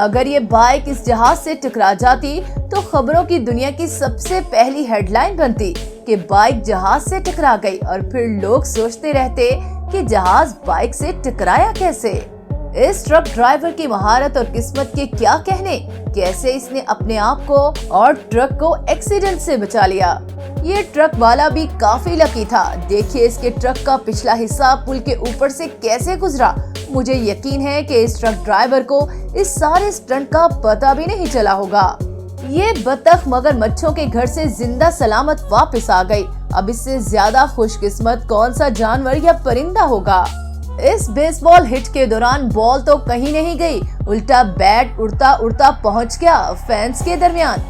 अगर ये बाइक इस जहाज से टकरा जाती तो खबरों की दुनिया की सबसे पहली हेडलाइन बनती कि बाइक जहाज से टकरा गई, और फिर लोग सोचते रहते कि जहाज बाइक से टकराया कैसे। इस ट्रक ड्राइवर की महारत और किस्मत के क्या कहने, कैसे इसने अपने आप को और ट्रक को एक्सीडेंट से बचा लिया। ये ट्रक वाला भी काफी लकी था। देखिए इसके ट्रक का पिछला हिस्सा पुल के ऊपर से कैसे गुजरा। मुझे यकीन है कि इस ट्रक ड्राइवर को इस सारे स्टंट का पता भी नहीं चला होगा। ये बतख मगरमच्छों के घर से जिंदा सलामत वापस आ गई। अब इससे ज्यादा खुशकिस्मत कौन सा जानवर या परिंदा होगा। इस बेसबॉल हिट के दौरान बॉल तो कहीं नहीं गई, उल्टा बैट उड़ता उड़ता पहुंच गया फैंस के दरमियान,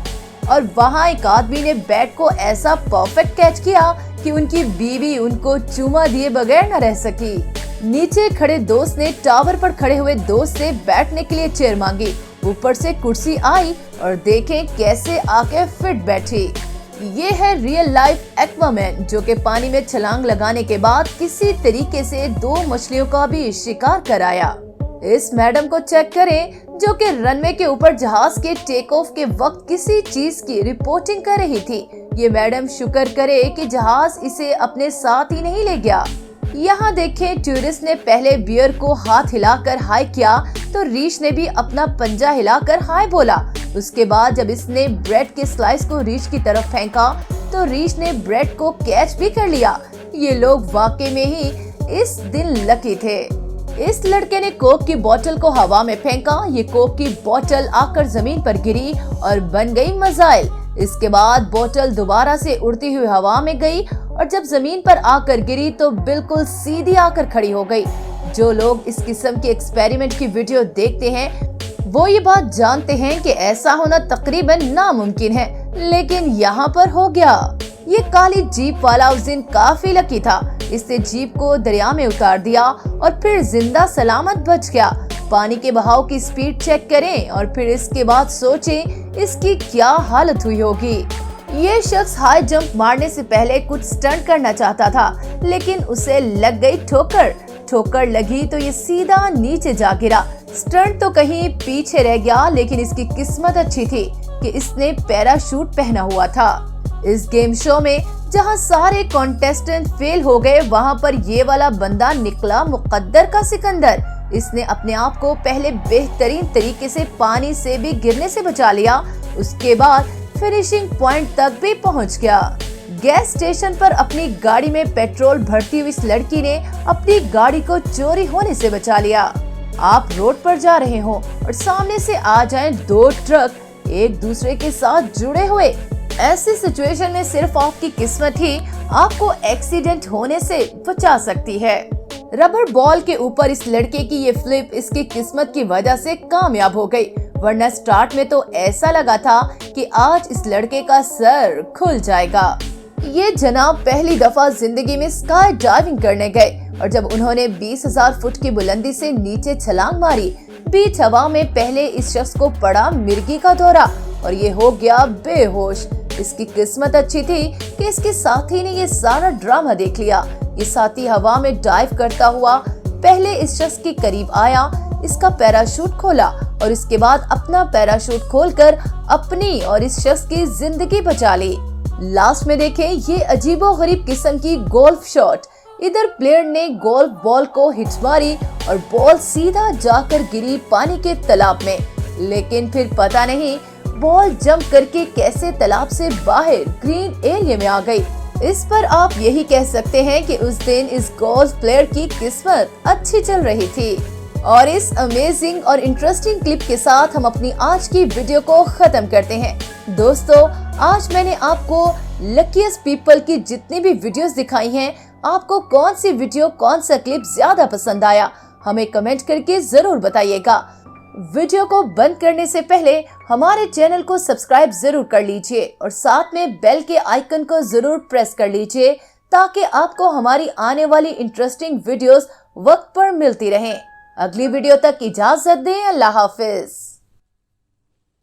और वहां एक आदमी ने बैट को ऐसा परफेक्ट कैच किया कि उनकी बीवी उनको चूमा दिए बगैर न रह सकी। नीचे खड़े दोस्त ने टावर पर खड़े हुए दोस्त से बैठने के लिए चेयर मांगी। ऊपर से कुर्सी आई और देखें कैसे आके फिट बैठी। ये है रियल लाइफ एक्वामैन, जो कि पानी में छलांग लगाने के बाद किसी तरीके से 2 मछलियों का भी शिकार कराया। इस मैडम को चेक करें जो कि रनवे के ऊपर जहाज के टेक ऑफ के वक्त किसी चीज की रिपोर्टिंग कर रही थी। ये मैडम शुक्र करे कि जहाज इसे अपने साथ ही नहीं ले गया। यहाँ देखें टूरिस्ट ने पहले बियर को हाथ हिलाकर हाय किया तो रीश ने भी अपना पंजा हिलाकर हाय बोला। उसके बाद जब इसने ब्रेड के स्लाइस को रीश की तरफ फेंका तो रीश ने ब्रेड को कैच भी कर लिया। ये लोग वाकई में ही इस दिन लकी थे। इस लड़के ने कोक की बोतल को हवा में फेंका। ये कोक की बोतल आकर जमीन पर गिरी और बन गई मिसाइल। इसके बाद बोतल दोबारा से उड़ती हुई हवा में गई और जब जमीन पर आकर गिरी तो बिल्कुल सीधी आकर खड़ी हो गई। जो लोग इस किस्म के एक्सपेरिमेंट की वीडियो देखते हैं वो ये बात जानते हैं कि ऐसा होना तकरीबन नामुमकिन है, लेकिन यहाँ पर हो गया। ये काली जीप वाला उस दिन काफी लकी था। इसने जीप को दरिया में उतार दिया और फिर जिंदा सलामत बच गया। पानी के बहाव की स्पीड चेक करें और फिर इसके बाद सोचें इसकी क्या हालत हुई होगी। ये शख्स हाई जंप मारने से पहले कुछ स्टंट करना चाहता था, लेकिन उसे लग गई ठोकर। ठोकर लगी तो ये सीधा नीचे जा गिरा। स्टंट तो कहीं पीछे रह गया, लेकिन इसकी किस्मत अच्छी थी कि इसने पैराशूट पहना हुआ था। इस गेम शो में जहां सारे कॉन्टेस्टेंट फेल हो गए, वहां पर ये वाला बंदा निकला मुकद्दर का सिकंदर। इसने अपने आप को पहले बेहतरीन तरीके से पानी से भी गिरने से बचा लिया, उसके बाद फिनिशिंग पॉइंट तक भी पहुंच गया। गैस स्टेशन पर अपनी गाड़ी में पेट्रोल भरती हुई इस लड़की ने अपनी गाड़ी को चोरी होने से बचा लिया। आप रोड पर जा रहे हो और सामने से आ जाएं 2 ट्रक एक दूसरे के साथ जुड़े हुए। ऐसी सिचुएशन में सिर्फ आपकी किस्मत ही आपको एक्सीडेंट होने से बचा सकती है। रबर बॉल के ऊपर इस लड़के की ये फ्लिप इसकी किस्मत की वजह से कामयाब हो गई, वरना स्टार्ट में तो ऐसा लगा था कि आज इस लड़के का सर खुल जाएगा। ये जनाब पहली दफा जिंदगी में स्काई डाइविंग करने गए और जब उन्होंने 20,000 फुट की बुलंदी से नीचे छलांग मारी, बीच हवा में पहले इस शख्स को पड़ा मिर्गी का दौरा और ये हो गया बेहोश। इसकी किस्मत अच्छी थी कि इसके साथी ने ये सारा ड्रामा देख लिया। ये साथी हवा में डाइव करता हुआ पहले इस शख्स के करीब आया, इसका पैराशूट खोला और इसके बाद अपना पैराशूट खोलकर अपनी और इस शख्स की जिंदगी बचा ली। लास्ट में देखें ये अजीबोगरीब किस्म की गोल्फ शॉट। इधर प्लेयर ने गोल्फ बॉल को हिट मारी और बॉल सीधा जाकर गिरी पानी के तालाब में, लेकिन फिर पता नहीं बॉल जंप करके कैसे तालाब से बाहर ग्रीन एरिया में आ गई। इस पर आप यही कह सकते हैं कि उस दिन इस गोल्फ प्लेयर की किस्मत अच्छी चल रही थी। और इस अमेजिंग और इंटरेस्टिंग क्लिप के साथ हम अपनी आज की वीडियो को खत्म करते हैं। दोस्तों, आज मैंने आपको लकीएस्ट पीपल की जितनी भी वीडियोस दिखाई हैं, आपको कौन सी वीडियो, कौन सा क्लिप ज्यादा पसंद आया, हमें कमेंट करके जरूर बताइएगा। वीडियो को बंद करने से पहले हमारे चैनल को सब्सक्राइब जरूर कर लीजिए और साथ में बेल के आइकन को जरूर प्रेस कर लीजिए ताकि आपको हमारी आने वाली इंटरेस्टिंग वीडियोस वक्त पर मिलती रहें। अगली वीडियो तक इजाजत दें। अल्लाह हाफिज।